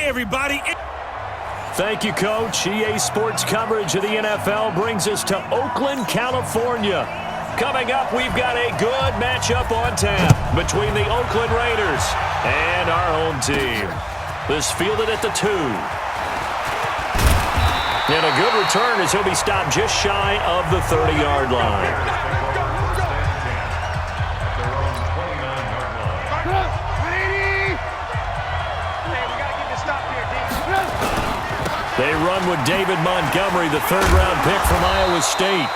Hey, everybody. Thank you, Coach. EA Sports coverage of the NFL brings us to Oakland, California. Coming up, we've got a good matchup on tap between the Oakland Raiders and our home team. This fielded at the 2. And a good return as he'll be stopped just shy of the 30-yard line. They run with David Montgomery, the third-round pick from Iowa State.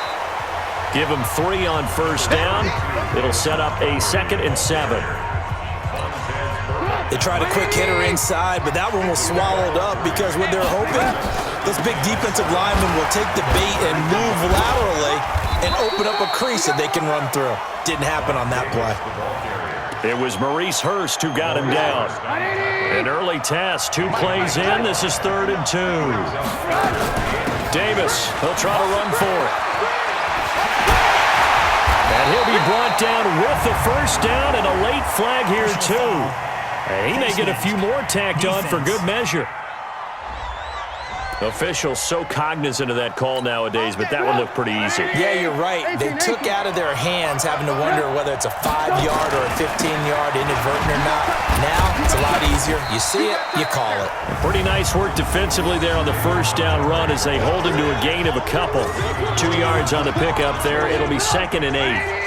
Give him 3 on first down. It'll set up a 2nd and 7. They tried a quick hitter inside, but that one was swallowed up because what they're hoping, those big defensive linemen will take the bait and move laterally and open up a crease that they can run through. Didn't happen on that play. It was Maurice Hurst who got him down. An early test, 2 plays in. This is 3rd and 2. Davis, he'll try to run for it. And he'll be brought down with the first down and a late flag here, too. And he may get a few more tacked on for good measure. Officials so cognizant of that call nowadays, but that one looked pretty easy. Yeah, you're right. They took out of their hands having to wonder whether it's a 5-yard or a 15-yard inadvertent or not. Now, it's a lot easier. You see it, you call it. Pretty nice work defensively there on the first down run as they hold him to a gain of a couple. 2 yards on the pickup there. It'll be 2nd and 8.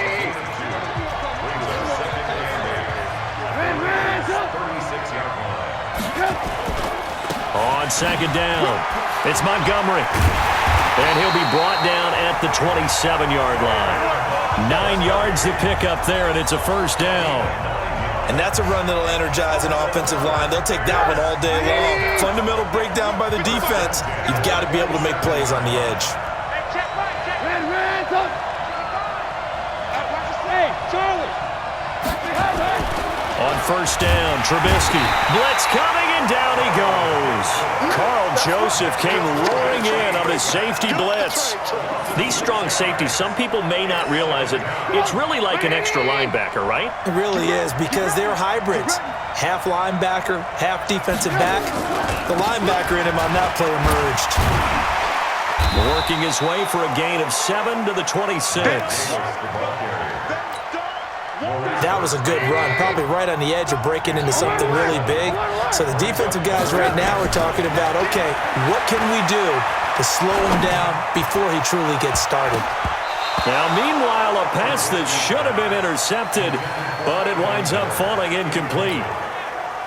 On 2nd down, it's Montgomery. And he'll be brought down at the 27-yard line. 9 yards to pick up there, and it's a first down. And that's a run that'll energize an offensive line. They'll take that one all day long. Fundamental breakdown by the defense. You've got to be able to make plays on the edge. On first down, Trubisky. Blitz coming, and down he goes. Carl Joseph came roaring in on his safety blitz. These strong safeties, some people may not realize it. It's really like an extra linebacker, right? It really is, because they're hybrids. Half linebacker, half defensive back. The linebacker in him on that play emerged. Working his way for a gain of 7 to the 26. That was a good run, probably right on the edge of breaking into something really big. So the defensive guys right now are talking about, okay, what can we do to slow him down before he truly gets started? Now, meanwhile, a pass that should have been intercepted, but it winds up falling incomplete.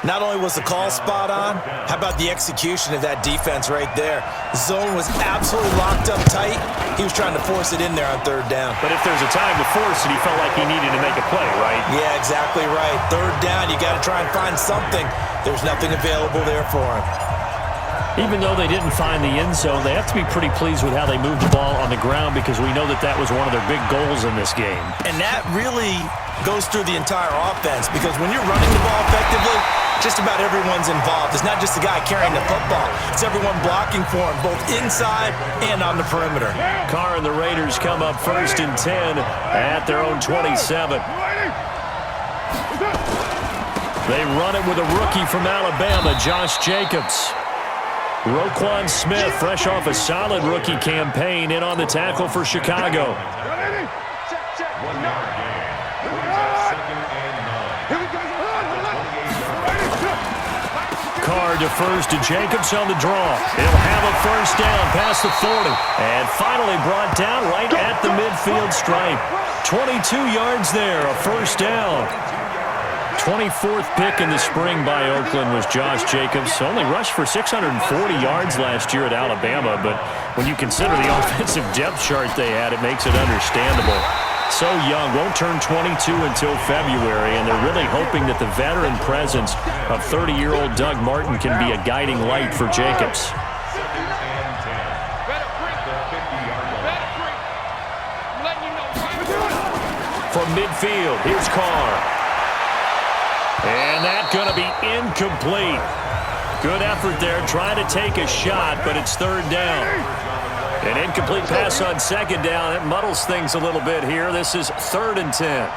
Not only was the call spot on, how about the execution of that defense right there? The zone was absolutely locked up tight. He was trying to force it in there on 3rd down. But if there's a time to force it, he felt like he needed to make a play, right? Yeah, exactly right. 3rd down, you got to try and find something. There's nothing available there for him. Even though they didn't find the end zone, they have to be pretty pleased with how they moved the ball on the ground because we know that that was one of their big goals in this game. And that really goes through the entire offense because when you're running the ball effectively, just about everyone's involved. It's not just the guy carrying the football. It's everyone blocking for him, both inside and on the perimeter. Carr and the Raiders come up 1st and 10 at their own 27. They run it with a rookie from Alabama, Josh Jacobs. Roquan Smith, fresh off a solid rookie campaign, in on the tackle for Chicago. Carr defers to Jacobs on the draw. He'll have a first down past the 40. And finally brought down right at the midfield stripe. 22 yards there, a first down. 24th pick in the spring by Oakland was Josh Jacobs. Only rushed for 640 yards last year at Alabama, but when you consider the offensive depth chart they had, it makes it understandable. So young, won't turn 22 until February, and they're really hoping that the veteran presence of 30-year-old Doug Martin can be a guiding light for Jacobs. From midfield, here's Carr. And that's going to be incomplete. Good effort there, trying to take a shot, but it's 3rd down. An incomplete pass on 2nd down. It muddles things a little bit here. This is 3rd and 10.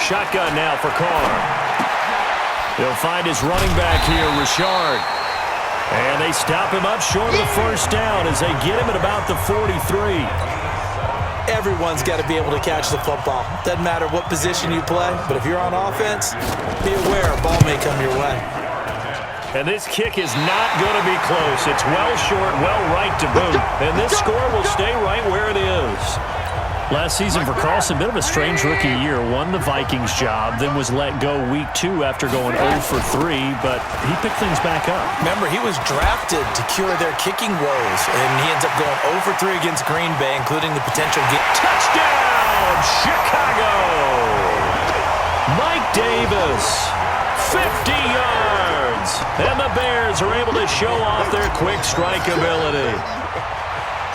Shotgun now for Carr. He'll find his running back here, Richard. And they stop him up short of the first down as they get him at about the 43. Everyone's got to be able to catch the football. Doesn't matter what position you play, but if you're on offense, be aware a ball may come your way. And this kick is not going to be close. It's well short, well right to boot. And this score will stay right where it is. Last season for Carlson, a bit of a strange rookie year. Won the Vikings job, then was let go week 2 after going 0 for 3, but he picked things back up. Remember, he was drafted to cure their kicking woes, and he ends up going 0 for 3 against Green Bay, including the potential get. Touchdown, Chicago! Mike Davis, 50 yards, and the Bears are able to show off their quick strike ability.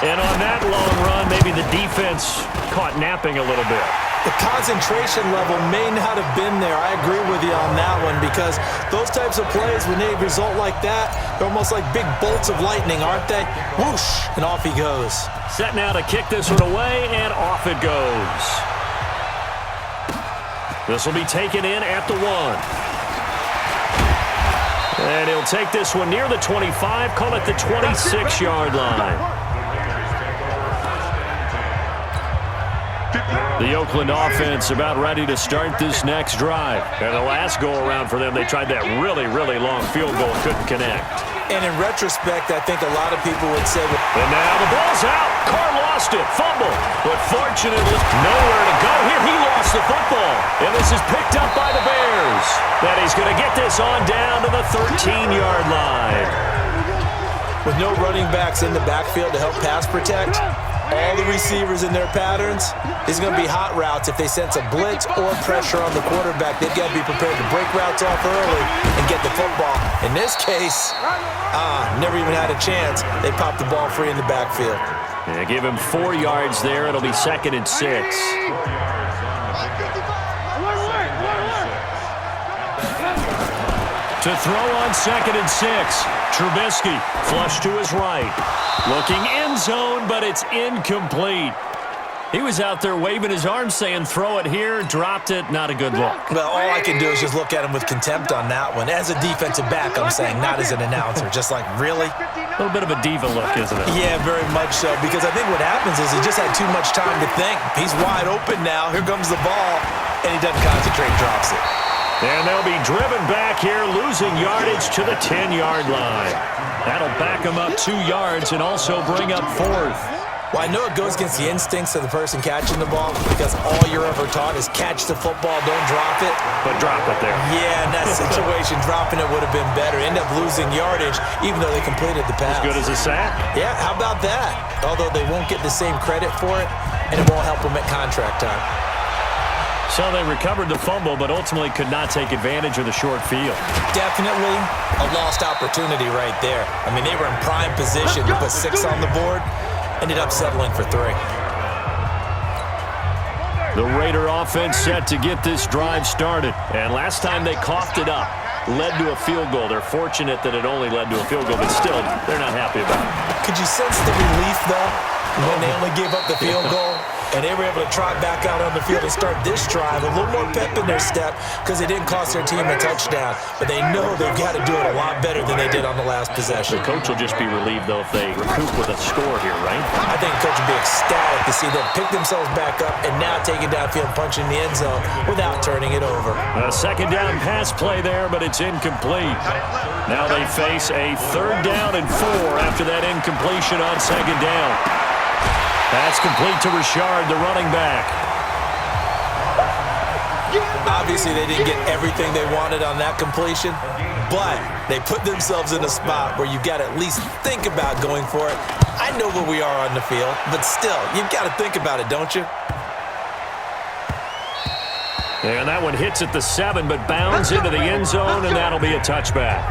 And on that long run, maybe the defense caught napping a little bit. The concentration level may not have been there. I agree with you on that one because those types of plays, when they result like that, they're almost like big bolts of lightning, aren't they? Whoosh, and off he goes. Set now to kick this one away, and off it goes. This will be taken in at the 1. And he'll take this one near the 25, call it the 26-yard line. The Oakland offense about ready to start this next drive. And the last go-around for them, they tried that really, really long field goal, couldn't connect. And in retrospect, I think a lot of people would say... And now the ball's out. Carr lost it. Fumble. But fortunately, nowhere to go. Here he lost the football. And this is picked up by the Bears. That he's going to get this on down to the 13-yard line. With no running backs in the backfield to help pass protect, all the receivers in their patterns, these are going to be hot routes if they sense a blitz or pressure on the quarterback. They've got to be prepared to break routes off early and get the football. In this case, never even had a chance. They popped the ball free in the backfield. Yeah, give him 4 yards there. It'll be 2nd and 6. To throw on 2nd and 6. Trubisky, flush to his right. Looking end zone, but it's incomplete. He was out there waving his arms saying, throw it here, dropped it, not a good look. Well, all I can do is just look at him with contempt on that one. As a defensive back, I'm saying, not as an announcer. Just like, really? A little bit of a diva look, isn't it? Yeah, very much so, because I think what happens is he just had too much time to think. He's wide open now. Here comes the ball, and he doesn't concentrate, drops it. And they'll be driven back here, losing yardage to the 10-yard line. That'll back them up 2 yards and also bring up 4th. Well, I know it goes against the instincts of the person catching the ball because all you're ever taught is catch the football, don't drop it. But drop it there. Yeah, in that situation, dropping it would have been better. End up losing yardage even though they completed the pass. As good as a sack. Yeah, how about that? Although they won't get the same credit for it, and it won't help them at contract time. So they recovered the fumble, but ultimately could not take advantage of the short field. Definitely a lost opportunity right there. I mean, they were in prime position to put 6 on the board. Ended up settling for 3. The Raider offense set to get this drive started. And last time they coughed it up, led to a field goal. They're fortunate that it only led to a field goal, but still, they're not happy about it. Could you sense the relief, though, when they only gave up the field goal? And they were able to trot back out on the field and start this drive. A little more pep in their step because it didn't cost their team a touchdown. But they know they've got to do it a lot better than they did on the last possession. The coach will just be relieved, though, if they recoup with a score here, right? I think the coach will be ecstatic to see them pick themselves back up and now take it downfield, punching the end zone without turning it over. A 2nd down pass play there, but it's incomplete. Now they face a 3rd down and 4 after that incompletion on 2nd down. That's complete to Richard, the running back. Obviously, they didn't get everything they wanted on that completion, but they put themselves in a spot where you've got to at least think about going for it. I know where we are on the field, but still, you've got to think about it, don't you? And that one hits at the 7, but bounds into the end zone, and that'll be a touchback.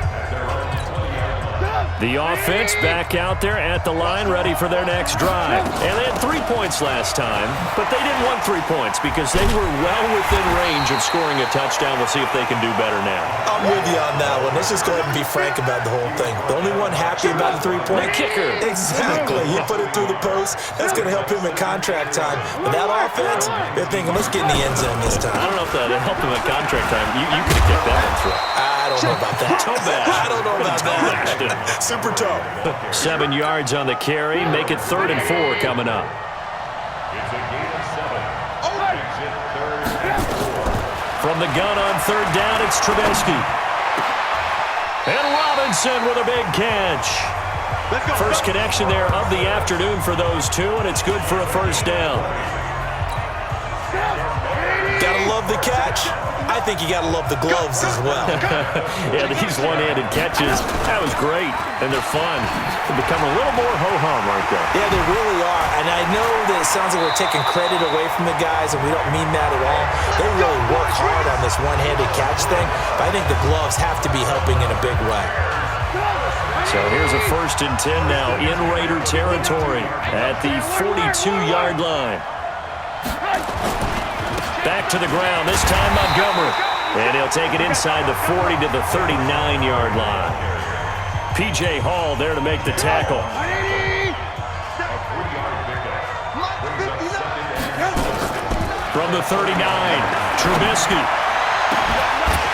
The offense back out there at the line, ready for their next drive. And they had 3 points last time, but they didn't want 3 points because they were well within range of scoring a touchdown. We'll see if they can do better now. I'm with you on that one. Let's just go ahead and be frank about the whole thing. The only one happy about the 3-point the kicker. Exactly. You put it through the post. That's going to help him at contract time. But that offense, they're thinking, let's get in the end zone this time. I don't know if that helped him at contract time. You could have kicked that one through. I don't know about that. Toe bash. I don't know about Toe bashed him. that. Super toe. 7 yards on the carry. Make it 3rd and 4 coming up. From the gun on 3rd down, it's Trubisky. And Robinson with a big catch. First connection there of the afternoon for those two, and it's good for a 1st down. Gotta love the catch. I think you gotta love the gloves as well. Yeah, these one-handed catches, that was great, and they're fun. They become a little more ho-hum, aren't they? Yeah, they really are, and I know that it sounds like we're taking credit away from the guys, and we don't mean that at all. They really work hard on this one-handed catch thing, but I think the gloves have to be helping in a big way. So here's a 1st and 10 now in Raider territory at the 42-yard line. Back to the ground, this time Montgomery. And he'll take it inside the 40 to the 39-yard line. P.J. Hall there to make the tackle. From the 39, Trubisky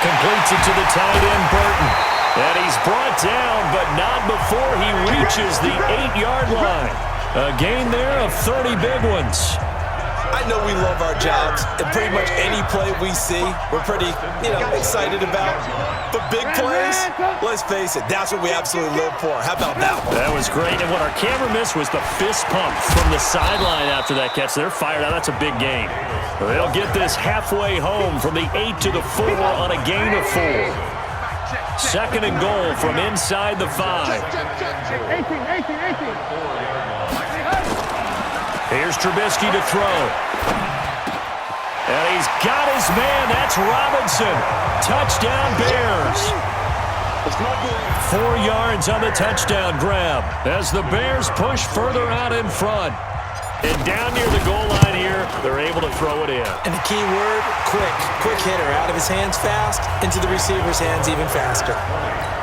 completes it to the tight end, Burton. And he's brought down, but not before he reaches the 8-yard line. A gain there of 30 big ones. I know we love our jobs, and pretty much any play we see, we're pretty, excited about. But big plays, let's face it, that's what we absolutely live for. How about that one? That was great, and what our camera missed was the fist pump from the sideline after that catch. They're fired out. That's a big gain. They'll get this halfway home from the 8 to the 4 on a gain of 4. 2nd and goal from inside the 5. 18. Here's Trubisky to throw. And he's got his man. That's Robinson. Touchdown Bears. 4 yards on the touchdown grab as the Bears push further out in front. And down near the goal line here, they're able to throw it in. And the key word, quick. Quick hitter. Out of his hands fast, into the receiver's hands even faster.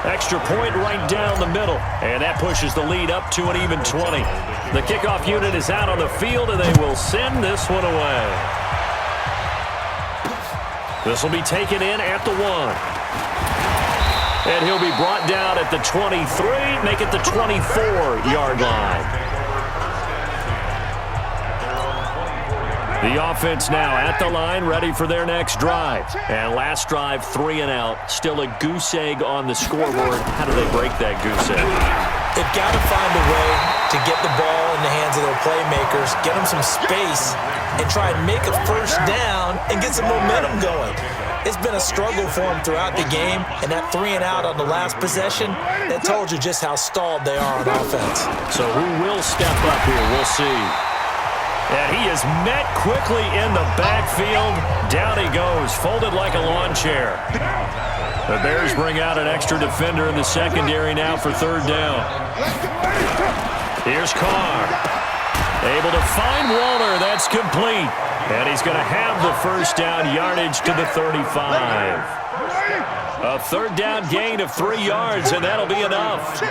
Extra point right down the middle. And that pushes the lead up to an even 20. The kickoff unit is out on the field, and they will send this one away. This will be taken in at the 1. And he'll be brought down at the 23, make it the 24-yard line. The offense now at the line, ready for their next drive. And last drive, 3 and out. Still a goose egg on the scoreboard. How do they break that goose egg? They've got to find a way to get the ball in the hands of their playmakers, get them some space, and try and make a 1st down and get some momentum going. It's been a struggle for them throughout the game, and that 3 and out on the last possession, that told you just how stalled they are on offense. So who will step up here? We'll see. And he is met quickly in the backfield. Down he goes, folded like a lawn chair. The Bears bring out an extra defender in the secondary now for 3rd down. Here's Carr. Able to find Waller. That's complete. And he's going to have the 1st down yardage to the 35. A 3rd down gain of 3 yards, and that'll be enough.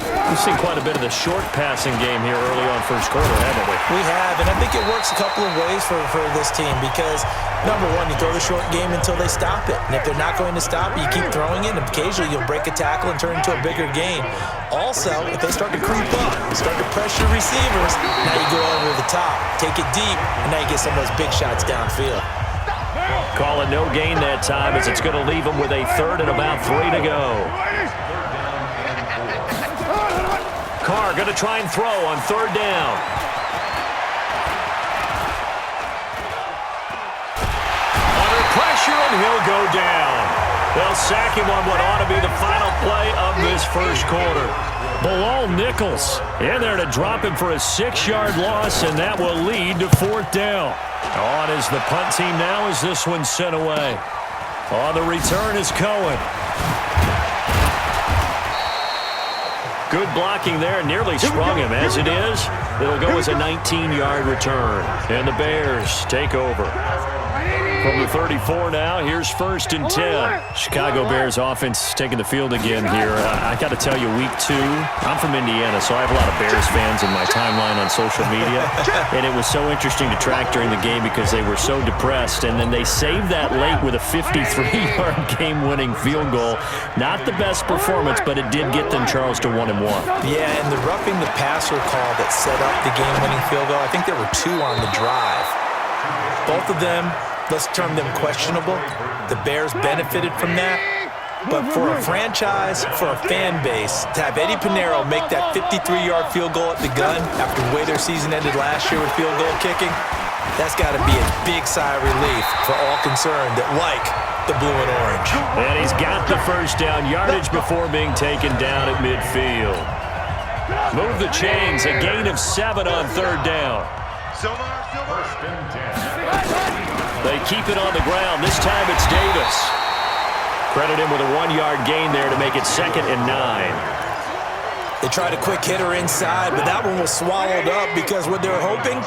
We've seen quite a bit of the short passing game here early on 1st quarter, haven't we? We have, and I think it works a couple of ways for this team because, number one, you throw the short game until they stop it. And if they're not going to stop it, you keep throwing it, and occasionally you'll break a tackle and turn it into a bigger gain. Also, if they start to creep up, start to pressure receivers, now you go over the top, take it deep, and now you get some of those big shots downfield. Call it no gain that time as it's going to leave them with a 3rd and about 3 to go. Carr going to try and throw on 3rd down. Under pressure, and he'll go down. They'll sack him on what ought to be the final play of this 1st quarter. Bilal Nichols in there to drop him for a 6-yard loss, and that will lead to 4th down. On is the punt team now as this one's sent away. On the return is Cohen. Good blocking there, nearly sprung him. As it is, it'll go as a 19-yard return. And the Bears take over. From the 34 now, here's 1st and 10. Chicago Bears offense taking the field again here. I got to tell you, week 2, I'm from Indiana, so I have a lot of Bears fans in my timeline on social media. And it was so interesting to track during the game because they were so depressed. And then they saved that late with a 53-yard game-winning field goal. Not the best performance, but it did get them, Charles, to 1-1. Yeah, and the roughing the passer call that set up the game-winning field goal, I think there were 2 on the drive. Both of them, let's term them questionable. The Bears benefited from that. But for a franchise, for a fan base, to have Eddie Pinheiro make that 53-yard field goal at the gun after the way their season ended last year with field goal kicking, that's got to be a big sigh of relief for all concerned that like the blue and orange. And he's got the first down yardage before being taken down at midfield. Move the chains, a gain of 7 on 3rd down. They keep it on the ground. This time it's Davis. Credit him with a 1-yard gain there to make it 2nd and 9. They tried a quick hitter inside, but that one was swallowed up because what they're hoping,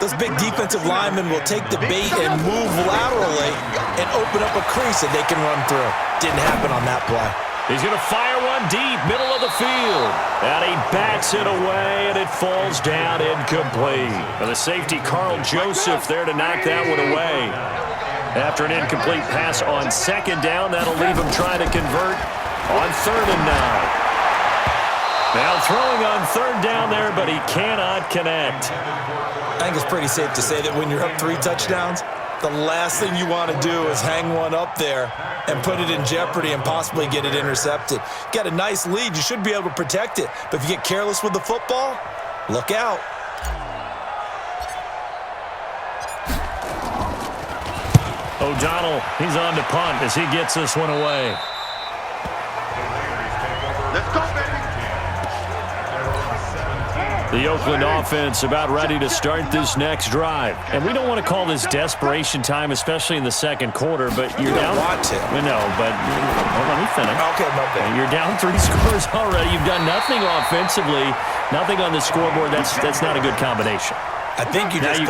those big defensive linemen will take the bait and move laterally and open up a crease that they can run through. Didn't happen on that play. He's going to fire one deep, middle of the field. And he bats it away, and it falls down incomplete. And the safety, Carl Joseph, there to knock that one away. After an incomplete pass on 2nd down, that'll leave him trying to convert on 3rd and 9. Now throwing on 3rd down there, but he cannot connect. I think it's pretty safe to say that when you're up 3 touchdowns, the last thing you want to do is hang one up there and put it in jeopardy and possibly get it intercepted. Got a nice lead. You should be able to protect it. But if you get careless with the football, look out. O'Donnell, he's on to punt as he gets this one away. Let's go, baby. The Oakland offense about ready to start this next drive. And we don't want to call this desperation time, especially in the 2nd quarter, but you're down. You want to. No, but let me finish. Okay, my bad. You're down 3 scores already. You've done nothing offensively, nothing on the scoreboard. That's not a good combination. I think you just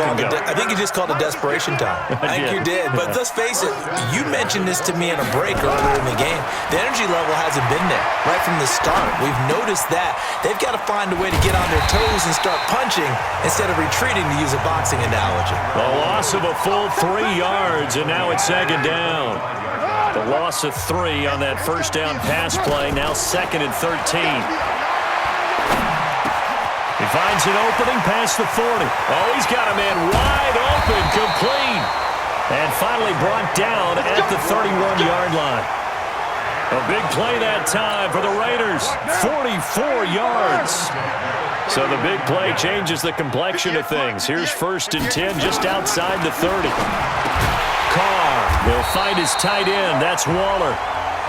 called it desperation time. I think you did. But let's face it, you mentioned this to me in a break earlier in the game. The energy level hasn't been there right from the start. We've noticed that. They've got to find a way to get on their toes and start punching instead of retreating, to use a boxing analogy. The loss of a full 3 yards, and now it's 2nd down. The loss of 3 on that 1st down pass play, now 2nd and 13. He finds an opening past the 40. Oh, he's got a man wide open, complete. And finally brought down at the 31-yard line. A big play that time for the Raiders. 44 yards. So the big play changes the complexion of things. Here's 1st and 10 just outside the 30. Carr will find his tight end. That's Waller.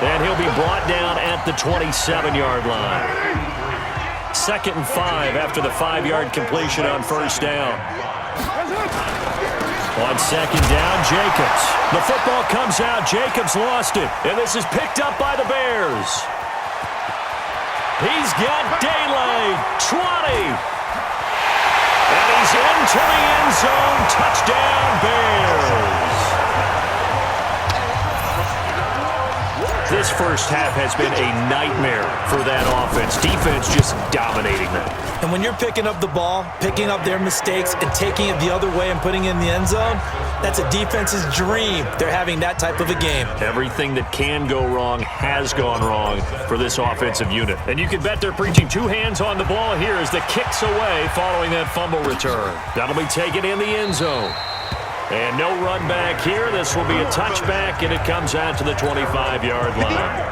And he'll be brought down at the 27-yard line. 2nd and 5 after the 5-yard completion on 1st down. On 2nd down, Jacobs. The football comes out. Jacobs lost it. And this is picked up by the Bears. He's got daylight. 20. And he's into the end zone. Touchdown, Bears. This first half has been a nightmare for that offense. Defense just dominating them. And when you're picking up the ball, picking up their mistakes, and taking it the other way and putting it in the end zone, that's a defense's dream. They're having that type of a game. Everything that can go wrong has gone wrong for this offensive unit. And you can bet they're preaching 2 hands on the ball here as the kick's away following that fumble return. That'll be taken in the end zone. And no run back here. This will be a touchback, and it comes out to the 25-yard line.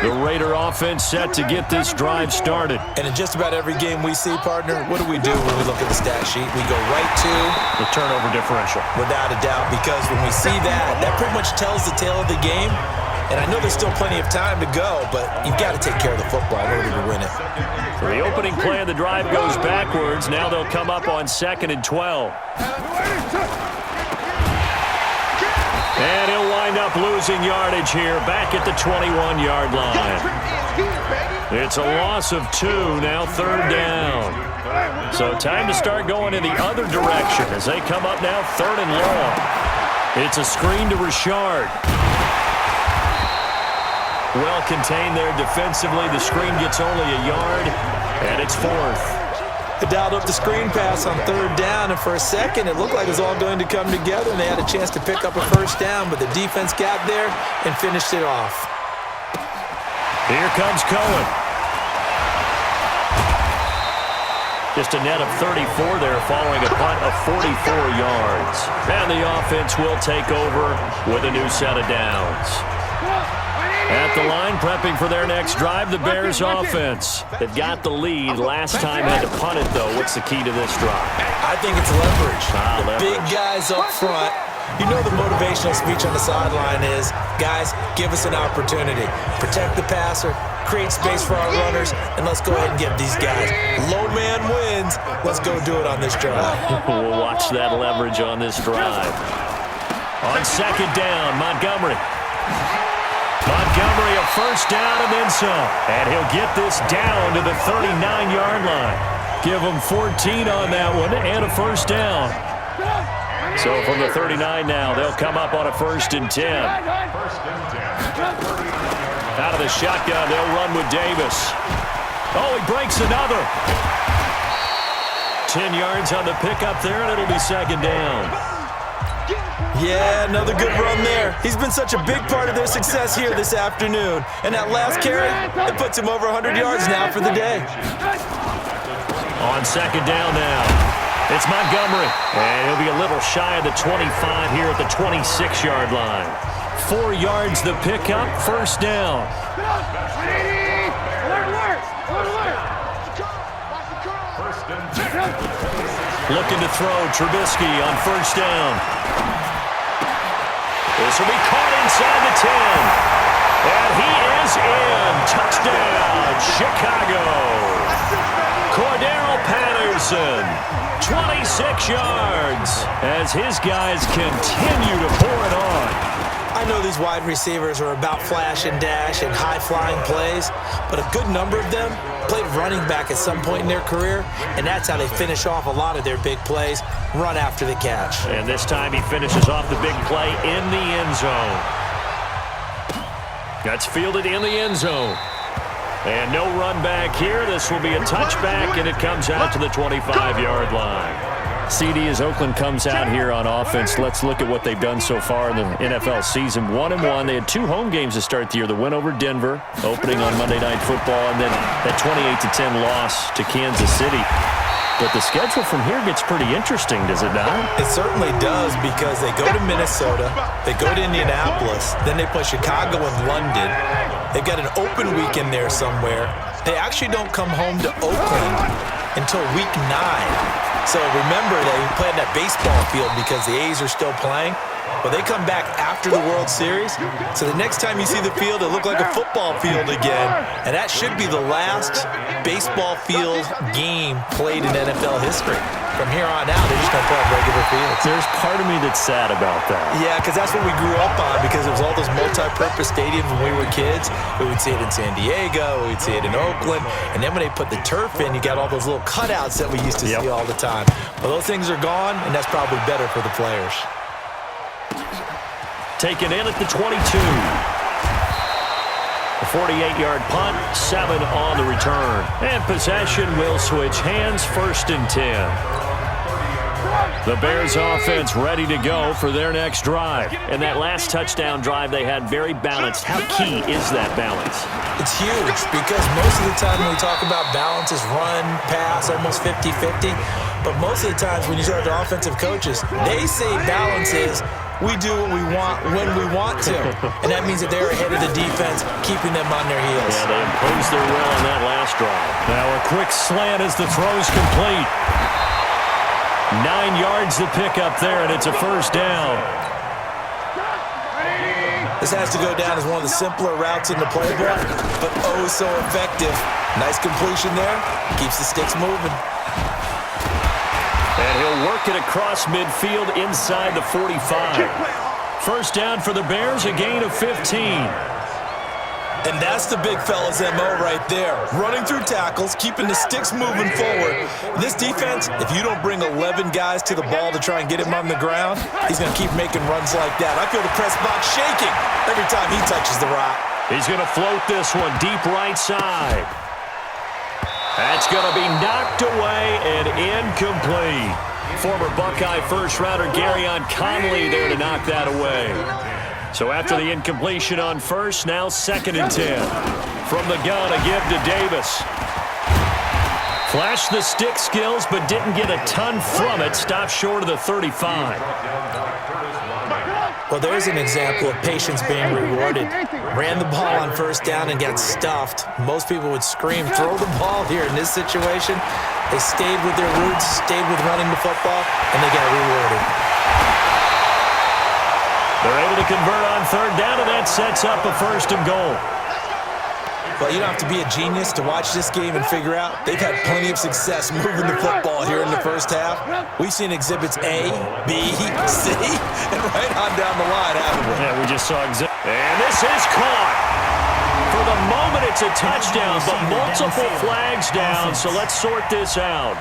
The Raider offense set to get this drive started. And in just about every game we see, partner, what do we do when we look at the stat sheet? We go right to the turnover differential. Without a doubt, because when we see that, that pretty much tells the tale of the game. And I know there's still plenty of time to go, but you've got to take care of the football in order to win it. So the opening play of the drive goes backwards. Now they'll come up on 2nd and 12. And he'll wind up losing yardage here back at the 21-yard line. It's a loss of 2, now 3rd down. So time to start going in the other direction as they come up now 3rd and long. It's a screen to Richard. Well contained there defensively. The screen gets only a yard, and it's fourth. They dialed up the screen pass on third down, and for a second it looked like it was all going to come together, and they had a chance to pick up a first down, but the defense got there and finished it off. Here comes Cohen. Just a net of 34 there following a punt of 44 yards. And the offense will take over with a new set of downs. At the line, prepping for their next drive, the Bears offense. They've got the lead. Last time had to punt it, though. What's the key to this drive? I think it's leverage. Leverage. Big guys up front. You know the motivational speech on the sideline is, guys, give us an opportunity. Protect the passer, create space for our runners, and let's go ahead and give these guys. Low man wins. Let's go do it on this drive. We'll watch that leverage on this drive. On second down, Montgomery. Montgomery, a first down and then some. And he'll get this down to the 39-yard line. Give him 14 on that one and a first down. So from the 39 now, they'll come up on a 1st and 10. Out of the shotgun, they'll run with Davis. Oh, he breaks another. 10 yards on the pickup there, and it'll be second down. Yeah, another good run there. He's been such a big part of their success here this afternoon. And that last carry, it puts him over 100 yards now for the day. On second down now, it's Montgomery. And he'll be a little shy of the 25 here at the 26-yard line. 4 yards the pickup, first down. Looking to throw, Trubisky on first down. This will be caught inside the 10. And he is in. Touchdown, Chicago. Cordero Patterson, 26 yards as his guys continue to pour it on. I know these wide receivers are about flash and dash and high-flying plays, but a good number of them played running back at some point in their career, and that's how they finish off a lot of their big plays, run after the catch. And this time he finishes off the big play in the end zone. That's fielded in the end zone. And no run back here. This will be a touchback, and it comes out to the 25-yard line. CD, as Oakland comes out here on offense, let's look at what they've done so far in the NFL season. 1-1. They had 2 home games to start the year. The win over Denver, opening on Monday Night Football, and then that 28-10 loss to Kansas City. But the schedule from here gets pretty interesting, does it not? It certainly does, because they go to Minnesota, they go to Indianapolis, then they play Chicago and London. They've got an open weekend there somewhere. They actually don't come home to Oakland until week 9. So remember, they play in that baseball field because the A's are still playing. But they come back after the World Series. So the next time you see the field, it'll look like a football field again. And that should be the last baseball field game played in NFL history. From here on out, they're just going to play on regular fields. There's part of me that's sad about that. Yeah, because that's what we grew up on, because it was all those multi-purpose stadiums when we were kids. We would see it in San Diego, we would see it in Oakland, and then when they put the turf in, you got all those little cutouts that we used to see all the time. Well, those things are gone, and that's probably better for the players. Taken in at the 22. A 48-yard punt, 7 on the return. And possession will switch hands, 1st and 10. The Bears offense ready to go for their next drive. And that last touchdown drive they had very balanced. How key is that balance? It's huge, because most of the time when we talk about balance is run, pass, almost 50-50. But most of the times when you talk to offensive coaches, they say balance is we do what we want when we want to. And that means that they're ahead of the defense, keeping them on their heels. Yeah, they imposed their will on that last drive. Now a quick slant as the throw's complete. 9 yards to pick up there, and it's a first down. This has to go down as one of the simpler routes in the playbook, but oh so effective. Nice completion there. Keeps the sticks moving. And he'll work it across midfield inside the 45. First down for the Bears, a gain of 15. And that's the big fella's MO right there. Running through tackles, keeping the sticks moving forward. This defense, if you don't bring 11 guys to the ball to try and get him on the ground, he's going to keep making runs like that. I feel the press box shaking every time he touches the rock. He's going to float this one deep right side. That's going to be knocked away and incomplete. Former Buckeye first-rounder Garyon Conley there to knock that away. So after the incompletion on first, now 2nd and 10. From the gun, a give to Davis. Flashed the stick skills, but didn't get a ton from it. Stopped short of the 35. Well, there's an example of patience being rewarded. Ran the ball on first down and got stuffed. Most people would scream, throw the ball here. In this situation, they stayed with their roots, stayed with running the football, and they got rewarded. They're able to convert on 3rd down, and that sets up a 1st and goal. Well, you don't have to be a genius to watch this game and figure out they've had plenty of success moving the football here in the first half. We've seen exhibits A, B, C, and right on down the line, haven't we? Yeah, we just saw exhibit. And this is caught. For the moment, it's a touchdown, but multiple flags down, so let's sort this out.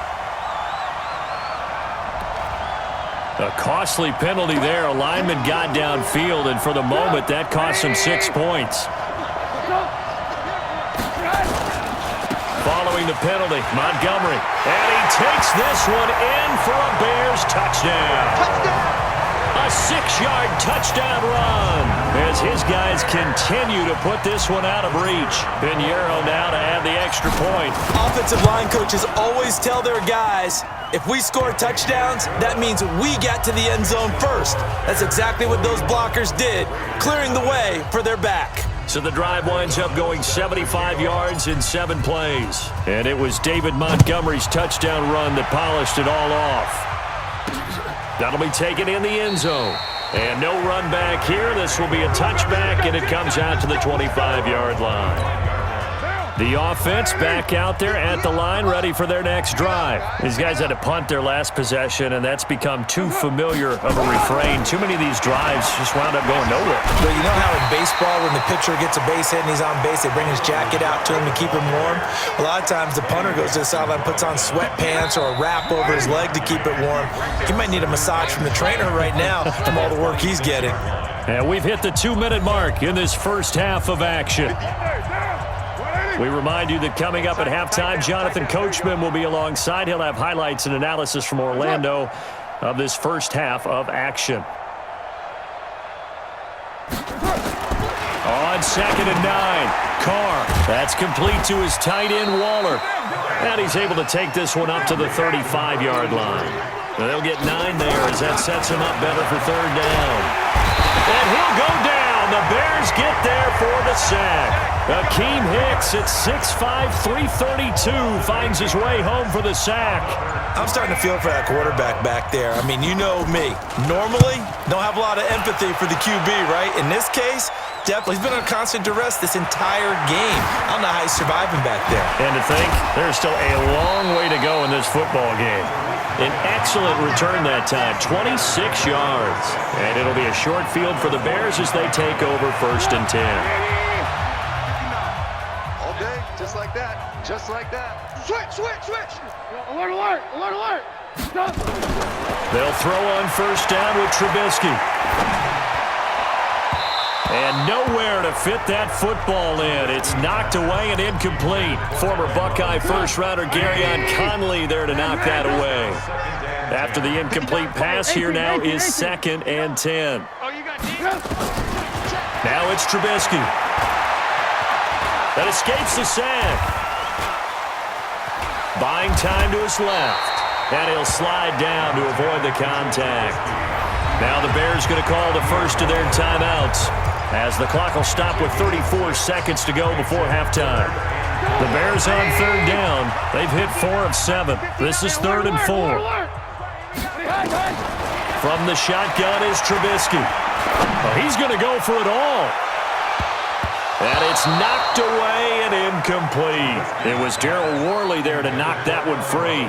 A costly penalty there. A lineman got downfield, and for the moment, that cost him 6 points. Following the penalty, Montgomery. And he takes this one in for a Bears touchdown. A 6-yard touchdown run as his guys continue to put this one out of reach. Pinheiro now to add the extra point. Offensive line coaches always tell their guys, if we score touchdowns, that means we got to the end zone first. That's exactly what those blockers did, clearing the way for their back. So the drive winds up going 75 yards in 7 plays. And it was David Montgomery's touchdown run that polished it all off. That'll be taken in the end zone. And no run back here. This will be a touchback, and it comes out to the 25-yard line. The offense back out there at the line, ready for their next drive. These guys had to punt their last possession, and that's become too familiar of a refrain. Too many of these drives just wound up going nowhere. Well, you know how in baseball, when the pitcher gets a base hit and he's on base, they bring his jacket out to him to keep him warm? A lot of times the punter goes to the sideline, puts on sweatpants or a wrap over his leg to keep it warm. He might need a massage from the trainer right now from all the work he's getting. And we've hit the 2-minute mark in this first half of action. We remind you that coming up at halftime, Jonathan Coachman will be alongside. He'll have highlights and analysis from Orlando of this first half of action. On 2nd and 9, Carr. That's complete to his tight end, Waller. And he's able to take this one up to the 35-yard line. They'll get 9 there as that sets him up better for 3rd down. And he'll go down. The Bears get there for the sack. Akeem Hicks at 6'5", 332 finds his way home for the sack. I'm starting to feel for that quarterback back there. I mean, you know me. Normally, don't have a lot of empathy for the QB, right? In this case, definitely. He's been under constant duress this entire game. I don't know how he's surviving back there. And to think, there's still a long way to go in this football game. An excellent return that time, 26 yards. And it'll be a short field for the Bears as they take over 1st and 10. All day, just like that, just like that. Switch, switch, switch. Alert, alert, alert, alert. Stop. They'll throw on 1st down with Trubisky. And nowhere to fit that football in. It's knocked away and incomplete. Former Buckeye first-rounder Garyon Conley there to knock that away. After the incomplete pass, here now is 2nd and 10. Now it's Trubisky. That escapes the sack. Buying time to his left. And he'll slide down to avoid the contact. Now the Bears going to call the first of their timeouts, as the clock will stop with 34 seconds to go before halftime. The Bears on 3rd down. They've hit 4 of 7. This is 3rd and 4. From the shotgun is Trubisky. Well, he's going to go for it all. And it's knocked away and incomplete. It was Darryl Worley there to knock that one free.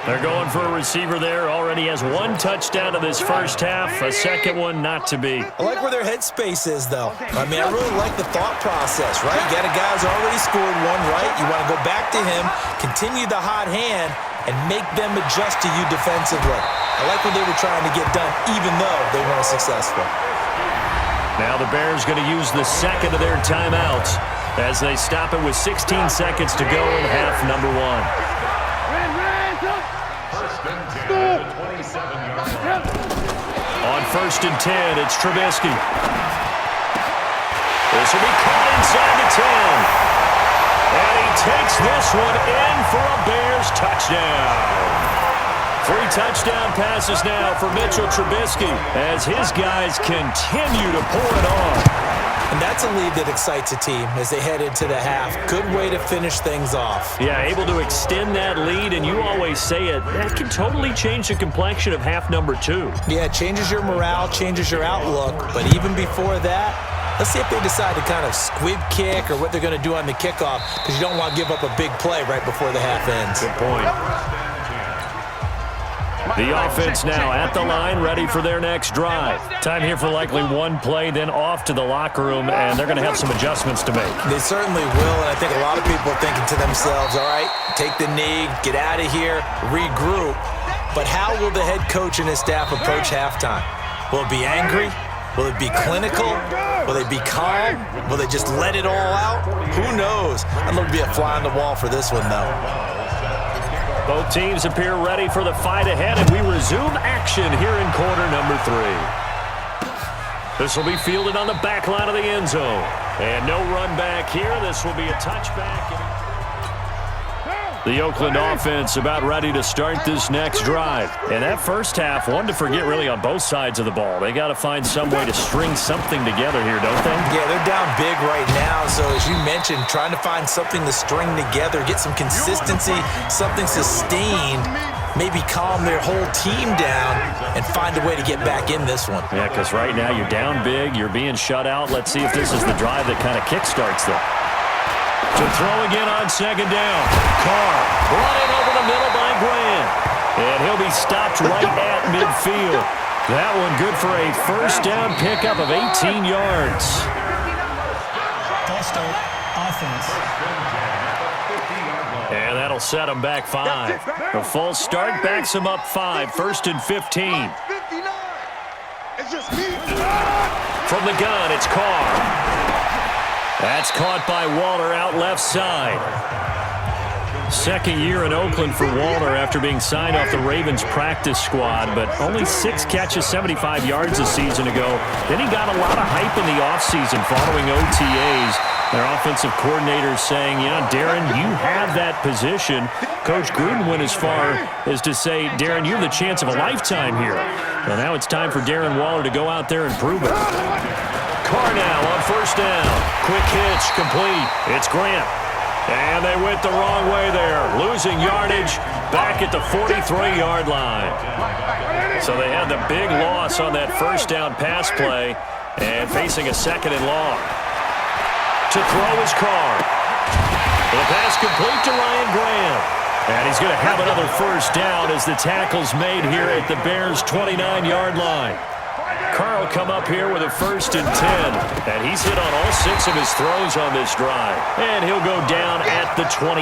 They're going for a receiver there. Already has one touchdown in this first half. A second one not to be. I like where their headspace is, though. I mean, I really like the thought process, right? You got a guy who's already scored one, right? You want to go back to him, continue the hot hand, and make them adjust to you defensively. I like what they were trying to get done, even though they weren't successful. Now the Bears going to use the second of their timeouts as they stop it with 16 seconds to go in half number one. On 1st and 10, it's Trubisky. This will be caught inside the 10. And he takes this one in for a Bears touchdown. 3 touchdown passes now for Mitchell Trubisky as his guys continue to pour it on. And that's a lead that excites a team as they head into the half. Good way to finish things off. Yeah, able to extend that lead, and you always say it, that can totally change the complexion of half number 2. Yeah, it changes your morale, changes your outlook. But even before that, let's see if they decide to kind of squib kick or what they're going to do on the kickoff, because you don't want to give up a big play right before the half ends. Good point. The offense now at the line, ready for their next drive. Time here for likely one play, then off to the locker room, and they're going to have some adjustments to make. They certainly will, and I think a lot of people are thinking to themselves, all right, take the knee, get out of here, regroup. But how will the head coach and his staff approach halftime? Will it be angry? Will it be clinical? Will they be calm? Will they just let it all out? Who knows? I'd love to be a fly on the wall for this one, though. Both teams appear ready for the fight ahead, and we resume action here in quarter number 3. This will be fielded on the back line of the end zone. And no run back here. This will be a touchback. The Oakland offense about ready to start this next drive. And that first half, one to forget really on both sides of the ball. They got to find some way to string something together here, don't they? Yeah, they're down big right now. So as you mentioned, trying to find something to string together, get some consistency, something sustained, maybe calm their whole team down and find a way to get back in this one. Yeah, because right now you're down big, you're being shut out. Let's see if this is the drive that kind of kickstarts them. To throw again on second down. Carr brought in over the middle by Grant. And he'll be stopped right at midfield. That one good for a first down pickup of 18 yards. False start, offense. And that'll set him back 5. The false start backs him up 5. 1st and 15. From the gun, it's Carr. That's caught by Waller out left side. Second year in Oakland for Waller after being signed off the Ravens practice squad, but only 6 catches, 75 yards a season ago. Then he got a lot of hype in the offseason following OTAs. Their offensive coordinator saying, yeah, Darren, you have that position. Coach Gruden went as far as to say, Darren, you have the chance of a lifetime here. Well, now it's time for Darren Waller to go out there and prove it. Carr now on first down. Quick hitch, complete. It's Grant. And they went the wrong way there. Losing yardage back at the 43-yard line. So they had the big loss on that first down pass play and facing a second and long. To throw is Carr. The pass complete to Ryan Grant. And he's going to have another first down as the tackle's made here at the Bears' 29-yard line. Carr will come up here with a 1st and 10. And he's hit on all 6 of his throws on this drive. And he'll go down at the 28.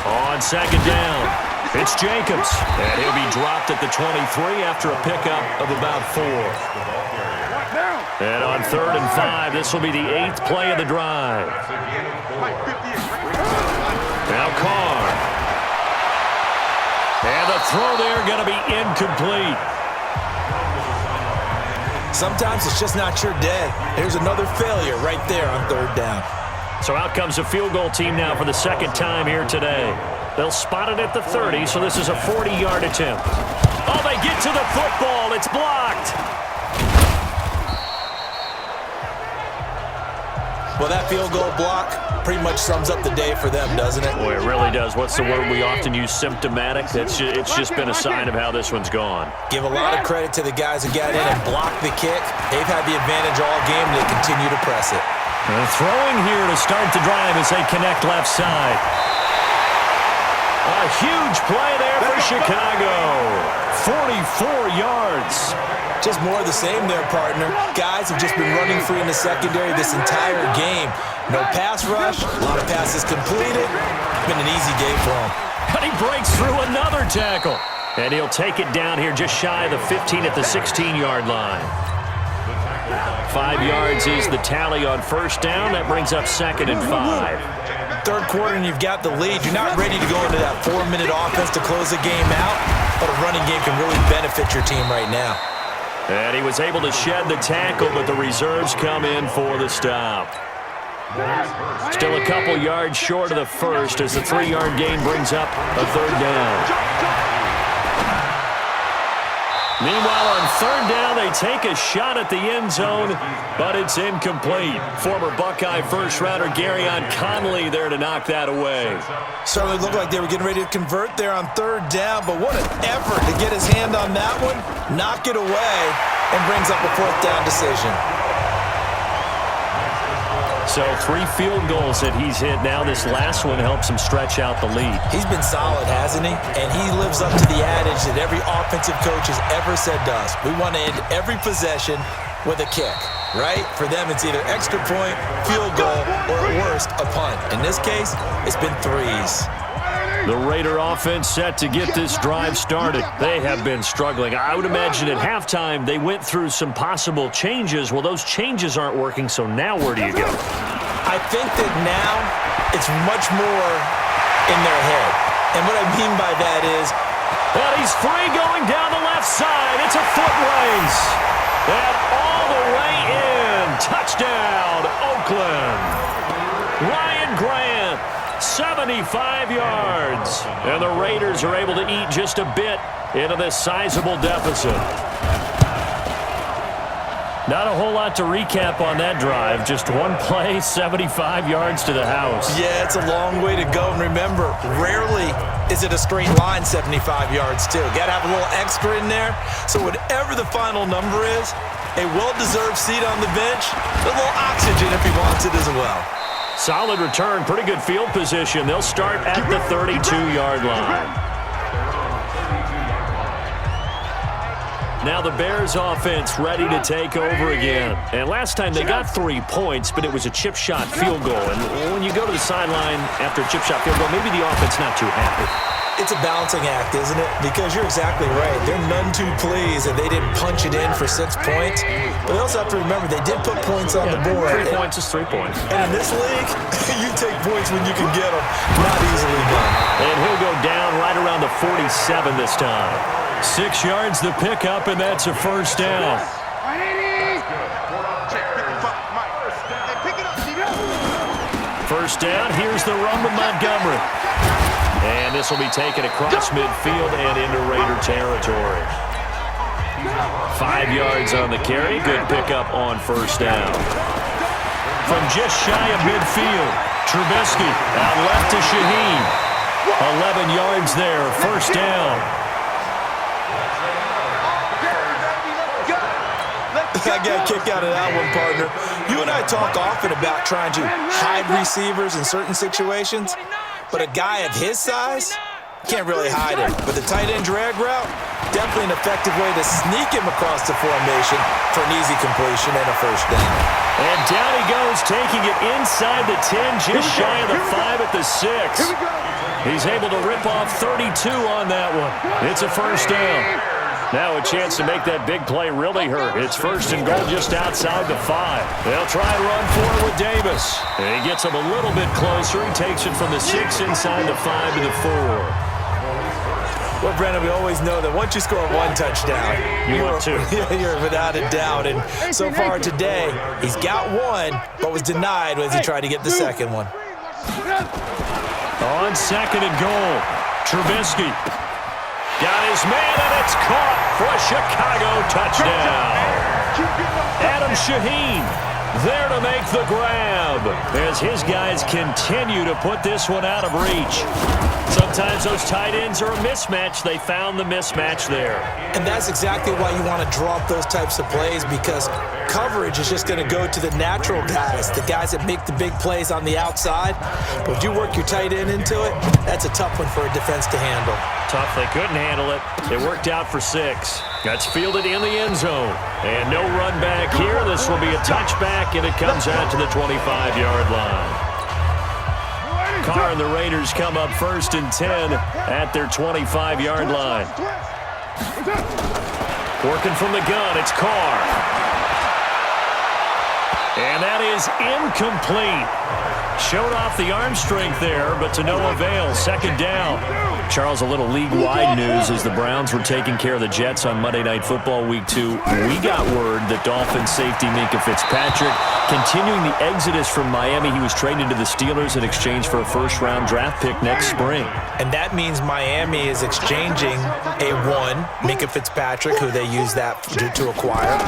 On second down, it's Jacobs. And he'll be dropped at the 23 after a pickup of about 4. And on 3rd and 5, this will be the 8th play of the drive. Now Carr. And the throw there going to be incomplete. Sometimes it's just not your day. Here's another failure right there on 3rd down. So out comes a field goal team now for the second time here today. They'll spot it at the 30, so this is a 40-yard attempt. Oh, they get to the football. It's blocked. Well, that field goal block pretty much sums up the day for them, doesn't it? Boy, it really does. What's the word we often use? Symptomatic. It's just been a sign of how this one's gone. Give a lot of credit to the guys who got in and blocked the kick. They've had the advantage all game, and they continue to press it. Throwing here to start the drive as they connect left side. A huge play there for Chicago. 44 yards. Just more of the same there, partner. Guys have just been running free in the secondary this entire game. No pass rush, a lot of passes completed. Been an easy day for him. And he breaks through another tackle. And he'll take it down here just shy of the 15 at the 16-yard line. 5 yards is the tally on first down. That brings up 2nd and 5. Third quarter and you've got the lead. You're not ready to go into that 4-minute offense to close the game out, but a running game can really benefit your team right now. And he was able to shed the tackle, but the reserves come in for the stop. Still a couple yards short of the first as the 3-yard gain brings up a 3rd down. Meanwhile, on 3rd down, they take a shot at the end zone, but it's incomplete. Former Buckeye first-rounder Garyon Conley there to knock that away. Certainly looked like they were getting ready to convert there on 3rd down, but what an effort to get his hand on that one, knock it away, and brings up a 4th down decision. So 3 field goals that he's hit now. This last one helps him stretch out the lead. He's been solid, hasn't he? And he lives up to the adage that every offensive coach has ever said to us. We want to end every possession with a kick, right? For them, it's either extra point, field goal, or at worst, a punt. In this case, it's been 3s. The Raider offense set to get this drive started. They have been struggling. I would imagine at halftime they went through some possible changes. Well, those changes aren't working, so now where do you go? I think that now it's much more in their head. And what I mean by that is, but he's free going down the left side. It's a foot race. And all the way in. Touchdown, Oakland. Ryan Grant. 75 yards. And the Raiders are able to eat just a bit into this sizable deficit. Not a whole lot to recap on that drive. Just one play, 75 yards to the house. Yeah, it's a long way to go. And remember, rarely is it a straight line 75 yards, too. Got to have a little extra in there. So whatever the final number is, a well-deserved seat on the bench, a little oxygen if he wants it as well. Solid return, pretty good field position. They'll start at the 32-yard line. Now the Bears offense ready to take over again. And last time they got 3 points, but it was a chip shot field goal. And when you go to the sideline after a chip shot field goal, maybe the offense not too happy. It's a balancing act, isn't it? Because you're exactly right. They're none too pleased that they didn't punch it in for 6 points. But they also have to remember they did put points on the board. 3 points is 3 points. And in this league, you take points when you can get them. Not easily done. And he'll go down right around the 47 this time. 6 yards the pickup, and that's a first down. First down, here's the run with Montgomery. And this will be taken across midfield and into Raider territory. 5 yards on the carry. Good pickup on first down. From just shy of midfield, Trubisky out left to Shaheen. 11 yards there, first down. I got a kick out of that one, partner. You and I talk often about trying to hide receivers in certain situations, but a guy of his size can't really hide him. But the tight end drag route, definitely an effective way to sneak him across the formation for an easy completion and a first down. And down he goes, taking it inside the 10, just shy of the 5 at the 6. He's able to rip off 32 on that one. It's a first down. Now a chance to make that big play really hurt. It's first and goal just outside the 5. They'll try and run for it with Davis. And he gets him a little bit closer. He takes it from the 6 inside the 5 to the 4. Well, Brandon, we always know that once you score 1 touchdown, you want 2. You're without a doubt. And so far today, he's got 1, but was denied as he tried to get the second one. On second and goal, Trubisky. Got his man, and it's caught for a Chicago touchdown. Adam Shaheen There to make the grab as his guys continue to put this one out of reach. Sometimes those tight ends are a mismatch. They found the mismatch there. And that's exactly why you want to draw up those types of plays, because coverage is just going to go to the natural guys, the guys that make the big plays on the outside. But if you work your tight end into it, that's a tough one for a defense to handle. Tough, they couldn't handle it. It worked out for 6. That's fielded in the end zone. And no run back here. This will be a touchback, and it comes out to the 25-yard line. Carr and the Raiders come up 1st and 10 at their 25-yard line. Working from the gun, it's Carr. And that is incomplete. Showed off the arm strength there, but to no avail. 2nd down. Charles, a little league-wide news as the Browns were taking care of the Jets on Monday Night Football Week 2. We got word that Dolphins safety Minkah Fitzpatrick continuing the exodus from Miami. He was traded to the Steelers in exchange for a first-round draft pick next spring. And that means Miami is exchanging a 1, Minkah Fitzpatrick, who they use that to acquire,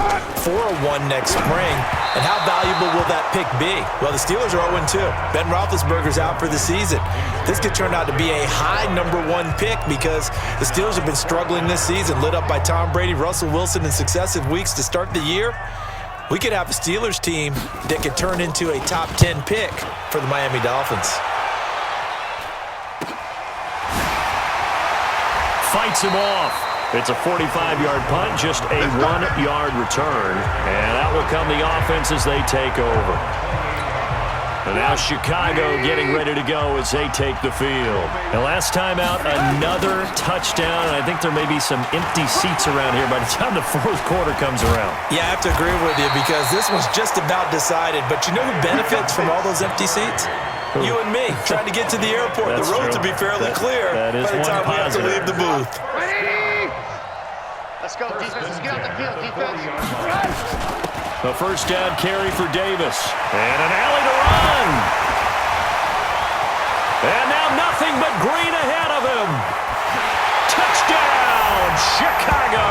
for a 1 next spring. And how valuable will that pick be? Well, the Steelers are 0-2. Ben Roethlisberger's out for the season. This could turn out to be a high number 1 pick because the Steelers have been struggling this season, lit up by Tom Brady, Russell Wilson in successive weeks to start the year. We could have a Steelers team that could turn into a top 10 pick for the Miami Dolphins. Fights him off. It's a 45-yard punt, just a 1-yard return. And that will come the offense as they take over. And now Chicago getting ready to go as they take the field. And last time out, another touchdown. And I think there may be some empty seats around here by the time the 4th quarter comes around. Yeah, I have to agree with you because this one's just about decided. But you know who benefits from all those empty seats? You and me, trying to get to the airport. That's the road true. to be fairly clear that is by the time we have to leave the booth. Ready? Let's go, defense. Let's get out the field, defense. A 1st down carry for Davis. And an alley to run. And now nothing but green ahead of him. Touchdown, Chicago.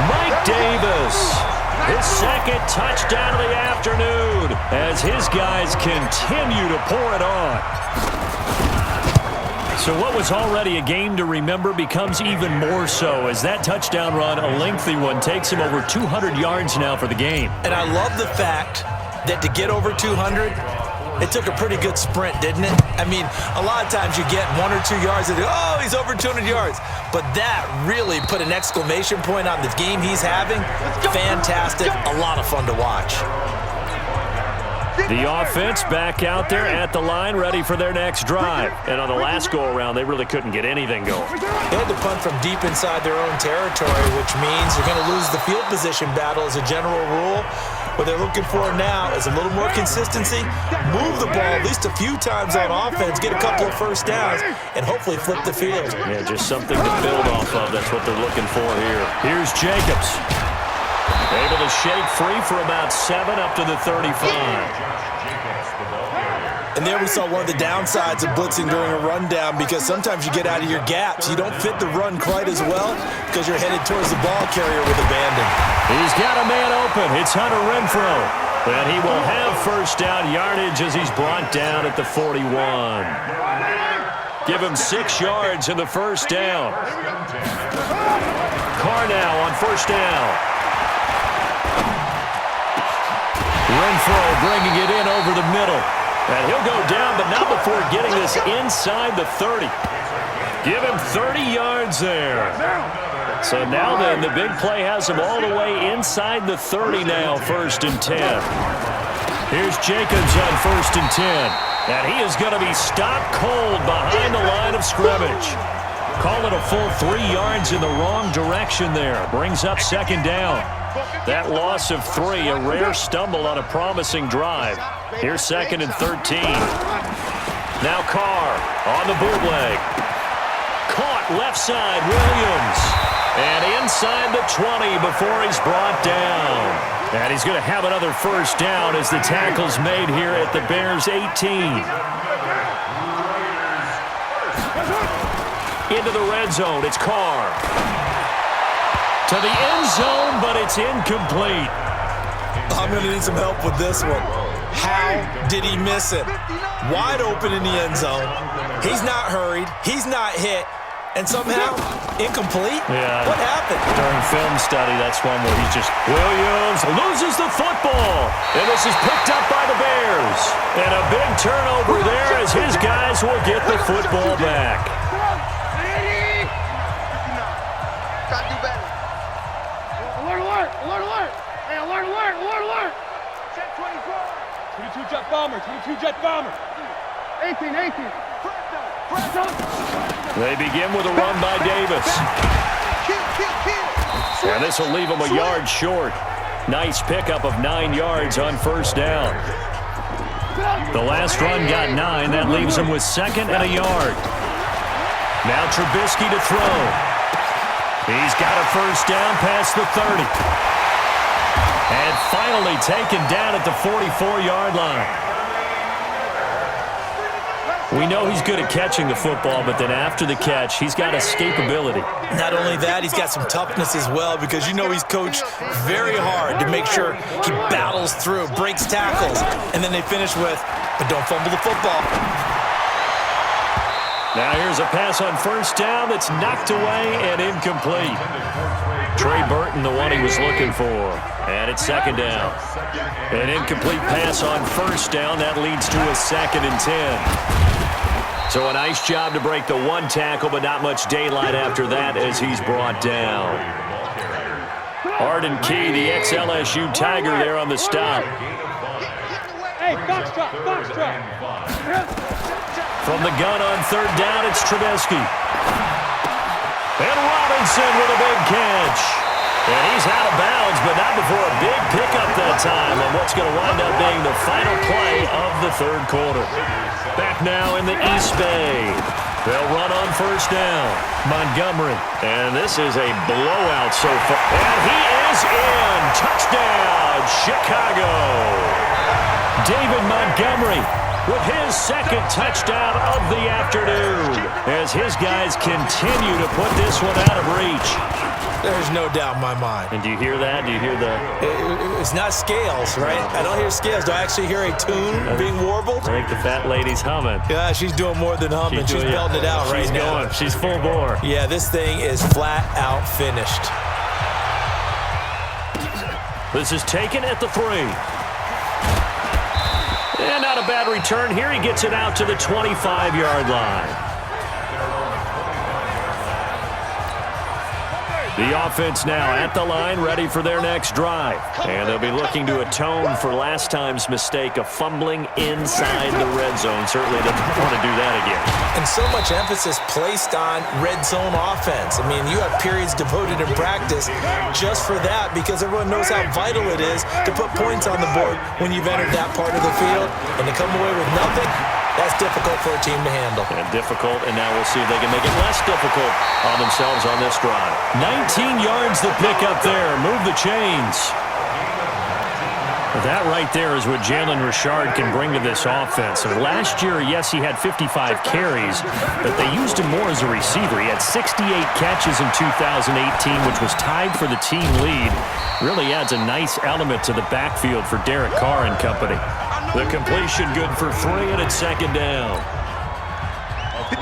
Mike Davis. His 2nd touchdown of the afternoon as his guys continue to pour it on. So what was already a game to remember becomes even more so as that touchdown run, a lengthy one, takes him over 200 yards now for the game. And I love the fact that to get over 200, it took a pretty good sprint, didn't it? I mean, a lot of times you get 1 or 2 yards and oh, he's over 200 yards. But that really put an exclamation point on the game he's having. Fantastic, a lot of fun to watch. The offense back out there at the line, ready for their next drive. And on the last go-around, they really couldn't get anything going. They had to punt from deep inside their own territory, which means you're going to lose the field position battle as a general rule. What they're looking for now is a little more consistency, move the ball at least a few times on offense, get a couple of 1st downs, and hopefully flip the field. Yeah, just something to build off of. That's what they're looking for here. Here's Jacobs. Able to shake free for about 7 up to the 35. And there we saw one of the downsides of blitzing during a rundown because sometimes you get out of your gaps. You don't fit the run quite as well because you're headed towards the ball carrier with abandon. He's got a man open. It's Hunter Renfrow. And he will have 1st down yardage as he's brought down at the 41. Give him 6 yards in the 1st down. Carr now on 1st down. Renfrow bringing it in over the middle. And he'll go down, but not before getting this inside the 30. Give him 30 yards there. So now then, the big play has him all the way inside the 30 now, 1st and 10. Here's Jacobs on 1st and 10. And he is going to be stopped cold behind the line of scrimmage. Call it a full 3 yards in the wrong direction there. Brings up 2nd down. That loss of 3, a rare stumble on a promising drive. Here's 2nd and 13. Now Carr on the bootleg. Caught left side, Williams. And inside the 20 before he's brought down. And he's going to have another 1st down as the tackle's made here at the Bears' 18. Into the red zone, it's Carr. To the end zone, but it's incomplete. I'm going to need some help with this one. How did he miss it? Wide open in the end zone. He's not hurried. He's not hit. And somehow, incomplete? Yeah. What happened? During film study, that's one where he's just... Williams loses the football. And this is picked up by the Bears. And a big turnover there as his guys will get the football back. Gotta do better. Alert, alert, alert, alert. Hey, alert, alert, alert, alert. Check 24. 22 jet bomber, 22 jet bomber. 18, 18. They begin with a run by Davis. And this will leave him a yard short. Nice pickup of 9 yards on first down. The last run got 9. That leaves him with 2nd and a yard. Now Trubisky to throw. He's got a first down past the 30. And finally taken down at the 44-yard line. We know he's good at catching the football, but then after the catch, he's got escapability. Not only that, he's got some toughness as well because you know he's coached very hard to make sure he battles through, breaks tackles, and then they finish with, but don't fumble the football. Now here's a pass on first down that's knocked away and incomplete. Trey Burton, the one he was looking for. And it's 2nd down. An incomplete pass on first down. That leads to a 2nd and 10. So a nice job to break the one tackle, but not much daylight after that as he's brought down. Arden Key, the ex-LSU Tiger there on the stop. Hey, box drop, box drop. From the gun on 3rd down, it's Trubisky. And Robinson with a big catch. And he's out of bounds, but not before a big pickup that time on what's going to wind up being the final play of the 3rd quarter. Back now in the East Bay. They'll run on first down. Montgomery. And this is a blowout so far. And he is in. Touchdown, Chicago. David Montgomery with his 2nd touchdown of the afternoon as his guys continue to put this one out of reach. There's no doubt in my mind. And do you hear that? Do you hear the... It's not scales, right? I don't hear scales. Do I actually hear a tune being warbled? I think the fat lady's humming. Yeah, she's doing more than humming. She's belting it out right now. She's full bore. Yeah, this thing is flat out finished. This is taken at the 3. And not a bad return here. He gets it out to the 25-yard line. The offense now at the line, ready for their next drive. And they'll be looking to atone for last time's mistake of fumbling inside the red zone. Certainly doesn't want to do that again. And so much emphasis placed on red zone offense. I mean, you have periods devoted in practice just for that because everyone knows how vital it is to put points on the board when you've entered that part of the field. And to come away with nothing, that's difficult for a team to handle. And difficult, and now we'll see if they can make it less difficult on themselves on this drive. 19 yards the pick up there. Move the chains. That right there is what Jalen Richard can bring to this offense. And last year, yes, he had 55 carries, but they used him more as a receiver. He had 68 catches in 2018, which was tied for the team lead. Really adds a nice element to the backfield for Derek Carr and company. The completion good for 3, and it's 2nd down.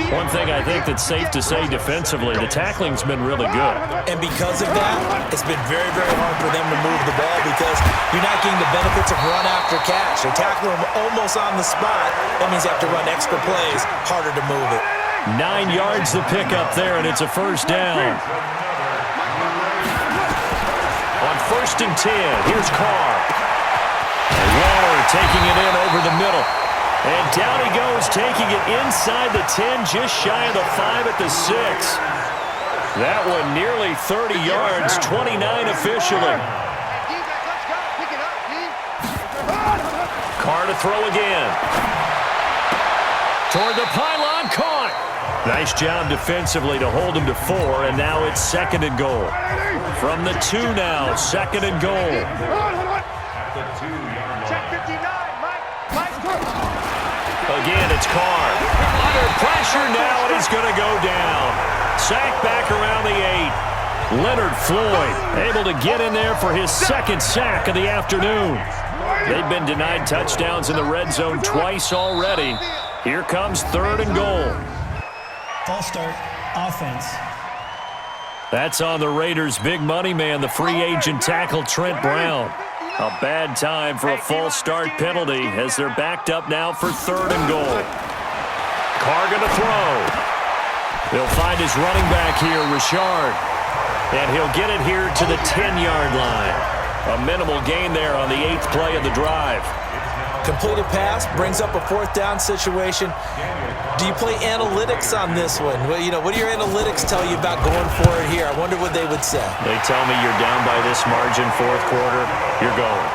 One thing I think that's safe to say defensively, the tackling's been really good. And because of that, it's been very, very hard for them to move the ball because you're not getting the benefits of run after catch. They tackle them almost on the spot. That means you have to run extra plays, harder to move it. 9 yards the pick up there, and it's a first down. On 1st and 10, here's Carr. Waller taking it in over the middle. And down he goes, taking it inside the 10, just shy of the 5 at the 6. That one nearly 30 yards, 29 officially. Carr to throw again. Toward the pylon, caught. Nice job defensively to hold him to 4, and now it's 2nd and goal. From the 2 now, 2nd and goal. Again, it's Carr. Under pressure now, and he's going to go down. Sacked back around the 8. Leonard Floyd able to get in there for his second sack of the afternoon. They've been denied touchdowns in the red zone twice already. Here comes 3rd and goal. False start, offense. That's on the Raiders' big money man, the free agent tackle Trent Brown. A bad time for a false start penalty as they're backed up now for 3rd and goal. Carr going to throw. They'll find his running back here, Richard. And he'll get it here to the 10-yard line. A minimal gain there on the 8th play of the drive. Completed pass, brings up a 4th down situation. Do you play analytics on this one? Well, what do your analytics tell you about going for it here? I wonder what they would say. They tell me you're down by this margin, 4th quarter, you're going.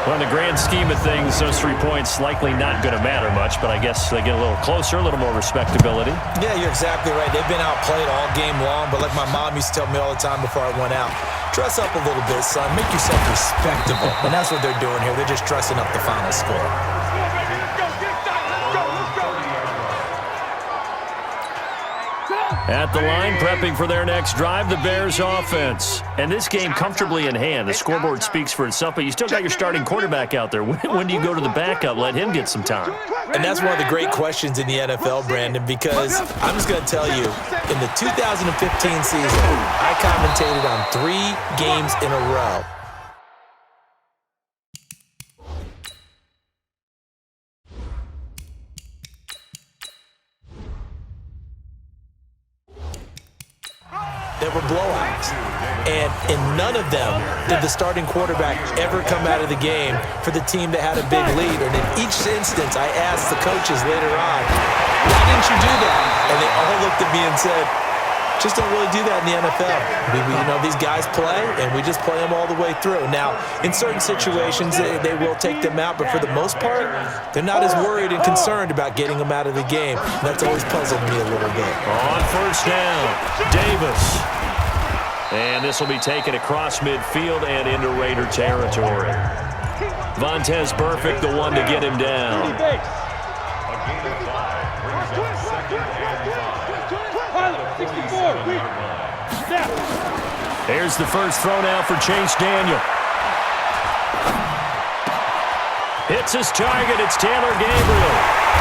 Well, in the grand scheme of things, those 3 points likely not going to matter much, but I guess they get a little closer, a little more respectability. Yeah, you're exactly right. They've been outplayed all game long, but like my mom used to tell me all the time before I went out, dress up a little bit, son. Make yourself respectable. And that's what they're doing here. They're just dressing up the final score. At the line, prepping for their next drive, the Bears offense. And this game comfortably in hand. The scoreboard speaks for itself, but you still got your starting quarterback out there. When do you go to the backup? Let him get some time. And that's one of the great questions in the NFL, Brandon, because I'm just going to tell you, in the 2015 season, I commentated on 3 games in a row. There were blowouts, and in none of them did the starting quarterback ever come out of the game for the team that had a big lead. And in each instance, I asked the coaches later on, why didn't you do that? And they all looked at me and said, just don't really do that in the NFL. These guys play, and we just play them all the way through. Now, in certain situations, they will take them out, but for the most part, they're not as worried and concerned about getting them out of the game. And that's always puzzled me a little bit. On 1st down, Davis. And this will be taken across midfield and into Raider territory. Vontaze Burfict, the one to get him down. Here's the first throw now for Chase Daniel. Hits his target. It's Taylor Gabriel.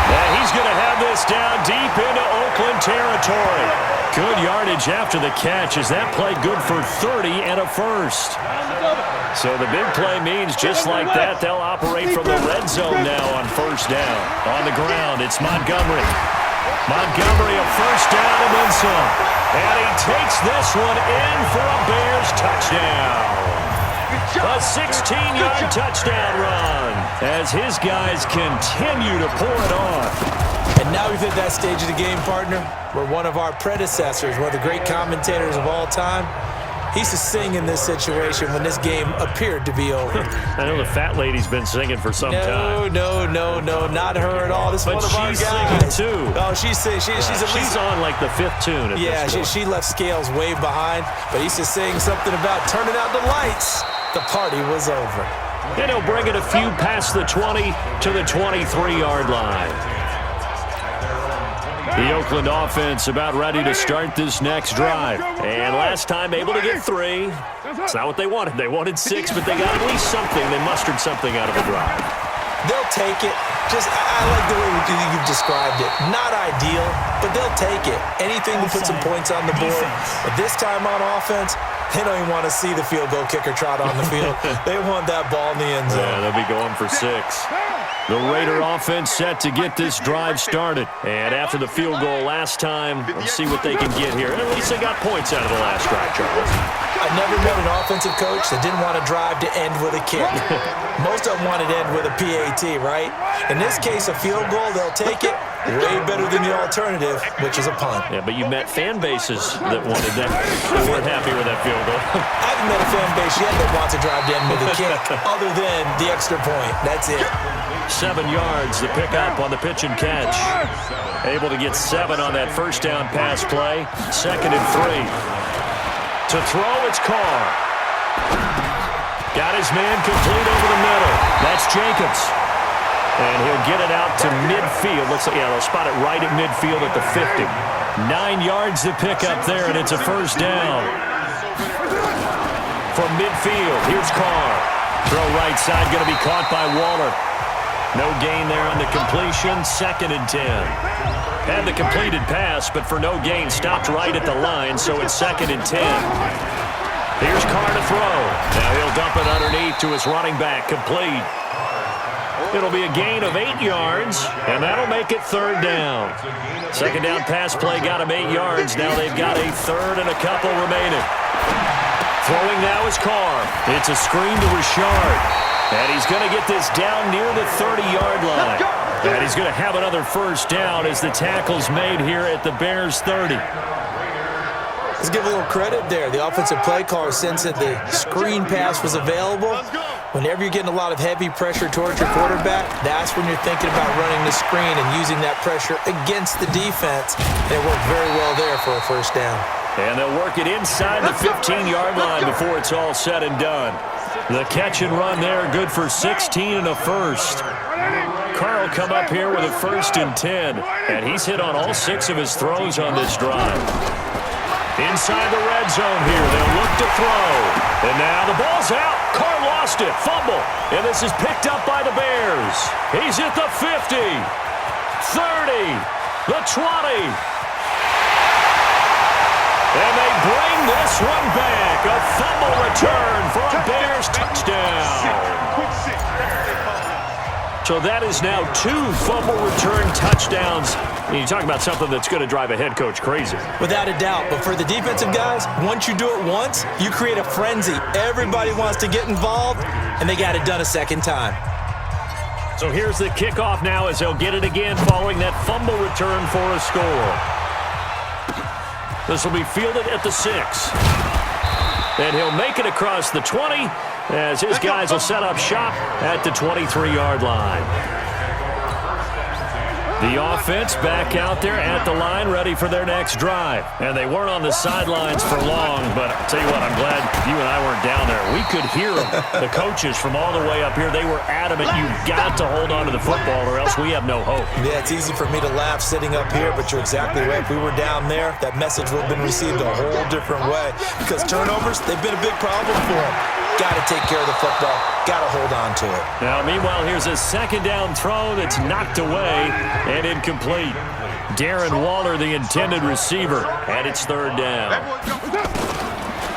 And he's going to have this down deep into Oakland territory. Good yardage after the catch. Is that play good for 30 and a first? So the big play means just like that, they'll operate from the red zone now on 1st down. On the ground, it's Montgomery. Montgomery, a 1st down and then some. And he takes this one in for a Bears touchdown. A 16-yard touchdown run as his guys continue to pour it on. And now we've hit that stage of the game, partner, where one of our predecessors, one of the great commentators of all time, he used to sing in this situation when this game appeared to be over. I know the fat lady's been singing for some time. No, not her at all. This is one of our guys. But she's singing, too. Oh, she's singing. She's on, like, the 5th tune at this point. She left Scales way behind, but he used to sing something about turning out the lights. The party was over. And he'll bring it a few past the 20 to the 23-yard line. The Oakland offense about ready to start this next drive. And last time able to get 3. It's not what they wanted. They wanted 6, but they got at least something. They mustered something out of the drive. They'll take it. I like the way you've described it. Not ideal, but they'll take it. Anything to put some points on the board. But this time on offense, they don't even want to see the field goal kicker trot on the field. They want that ball in the end zone. Yeah, they'll be going for 6. The Raider offense set to get this drive started. And after the field goal last time, let's see what they can get here. And at least they got points out of the last drive, Charles. I never met an offensive coach that didn't want a drive to end with a kick. Most of them wanted to end with a PAT, right? In this case, a field goal, they'll take it. Way better than the alternative, which is a punt. Yeah, but you met fan bases that wanted that. They weren't happy with that field goal. I haven't met a fan base yet that wants a drive to end with a kick, other than the extra point. That's it. 7 yards, the pickup on the pitch and catch. Able to get 7 on that 1st down pass play. 2nd and 3. To throw, it's Carr. Got his man complete over the middle. That's Jacobs. And he'll get it out to midfield. Looks like, they'll spot it right at midfield at the 50. 9 yards to pick up there, and it's a first down. From midfield, here's Carr. Throw right side, going to be caught by Waller. No gain there on the completion, 2nd and 10. Had the completed pass, but for no gain, stopped right at the line, so it's 2nd and 10. Here's Carr to throw. Now he'll dump it underneath to his running back, complete. It'll be a gain of 8 yards, and that'll make it 3rd down. 2nd down pass play got him 8 yards. Now they've got a 3rd and a couple remaining. Throwing now is Carr. It's a screen to Richard. And he's going to get this down near the 30-yard line. And he's going to have another first down as the tackle's made here at the Bears' 30. Let's give a little credit there. The offensive play caller sensed that the screen pass was available. Whenever you're getting a lot of heavy pressure towards your quarterback, that's when you're thinking about running the screen and using that pressure against the defense. And it worked very well there for a first down. And they'll work it inside the 15-yard line before it's all said and done. The catch and run there, good for 16 and a first. Carr will come up here with a 1st and 10, and he's hit on all 6 of his throws on this drive. Inside the red zone here, they'll look to throw. And now the ball's out. Carr lost it, fumble, and this is picked up by the Bears. He's at the 50, 30, the 20. And they bring this one back. A fumble return for a Bears touchdown. So that is now 2 fumble return touchdowns. And you talk about something that's going to drive a head coach crazy. Without a doubt. But for the defensive guys, once you do it once, you create a frenzy. Everybody wants to get involved, and they got it done a 2nd time. So here's the kickoff now as they'll get it again following that fumble return for a score. This will be fielded at the 6. And he'll make it across the 20 as his guys will set up shop at the 23-yard line. The offense back out there at the line, ready for their next drive. And they weren't on the sidelines for long, but I'll tell you what, I'm glad you and I weren't down there. We could hear them, the coaches from all the way up here. They were adamant, you've got to hold on to the football or else we have no hope. Yeah, it's easy for me to laugh sitting up here, but you're exactly right. If we were down there, that message would have been received a whole different way. Because turnovers, they've been a big problem for them. Got to take care of the football. Got to hold on to it. Now, meanwhile, here's a 2nd down throw that's knocked away and incomplete. Darren Waller, the intended receiver, and it's 3rd down.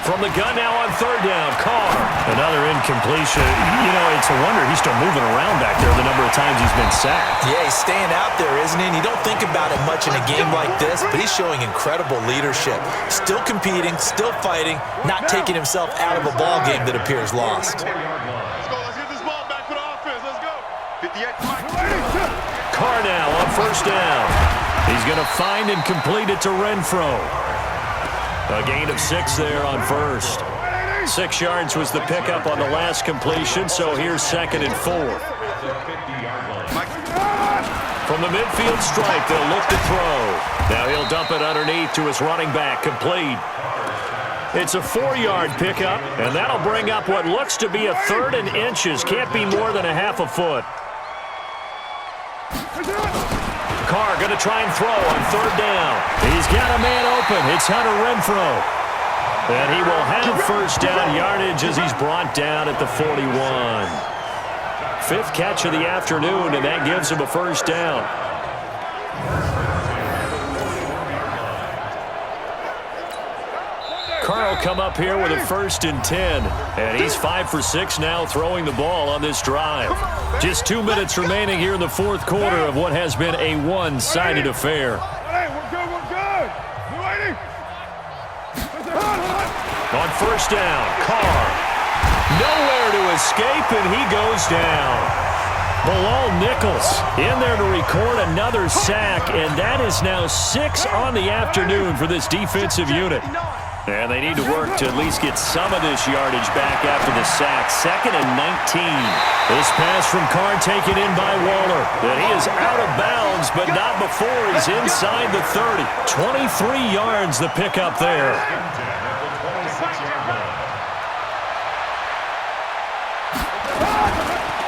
From the gun now on 3rd down, Carr. Another incompletion. You know, it's a wonder he's still moving around back there the number of times he's been sacked. Yeah, he's staying out there, isn't he? And you don't think about it much in a game like this, but he's showing incredible leadership. Still competing, still fighting, not taking himself out of a ball game that appears lost. Let's get this ball back for the offense. Let's go. 58. Carr now on 1st down. He's going to find and complete it to Renfro. A gain of 6 there on 1st. 6 yards was the pickup on the last completion, so here's 2nd and 4. From the midfield stripe, they'll look to throw. Now he'll dump it underneath to his running back, complete. It's a 4-yard pickup, and that'll bring up what looks to be a 3rd and inches. Can't be more than a half a foot. Carr going to try and throw on 3rd down. He's got a man open. It's Hunter Renfro. And he will have 1st down yardage as he's brought down at the 41. 5th catch of the afternoon, and that gives him a 1st down. Carr will come up here with a 1st and 10. And he's 5 for 6 now throwing the ball on this drive. Just 2 minutes remaining here in the 4th quarter of what has been a one-sided affair. Hey, we're good, we're good. You ready? On 1st down, Carr. Nowhere to escape, and he goes down. Bilal Nichols in there to record another sack, and that is now 6 on the afternoon for this defensive unit. And they need to work to at least get some of this yardage back after the sack. 2nd and 19. This pass from Carr taken in by Waller. And he is out of bounds, but not before he's inside the 30. 23 yards the pickup there.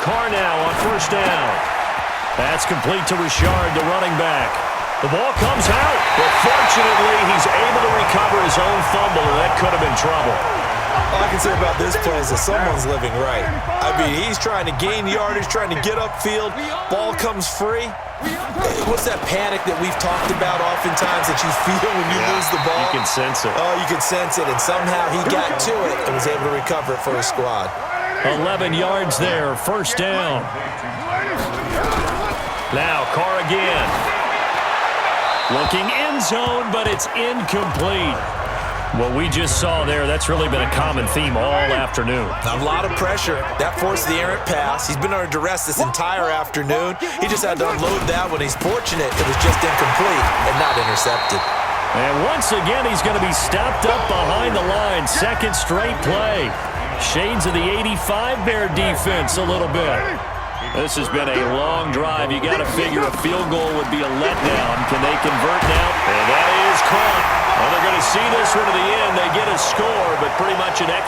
Carr now on 1st down. That's complete to Richard, the running back. The ball comes out, but fortunately he's able to recover his own fumble, and that could have been trouble. All I can say about this play is that someone's living right. I mean, he's trying to gain yardage, trying to get upfield. Ball comes free. What's that panic that we've talked about oftentimes that you feel when you lose the ball? You can sense it. Oh, you can sense it, and somehow he got to it and was able to recover it for his squad. 11 yards there, first down. Now Carr again. Looking end zone, but it's incomplete. What we just saw there, that's really been a common theme all afternoon. A lot of pressure. That forced the errant pass. He's been under duress this entire afternoon. He just had to unload that one. He's fortunate it was just incomplete and not intercepted. And once again, he's going to be stopped up behind the line. Second straight play. Shades of the 85 Bear defense a little bit. This has been a long drive. You got to figure a field goal would be a letdown. Can they convert now? And that is caught. Well, they're going to see this one to the end. They get a score, but pretty much an extra.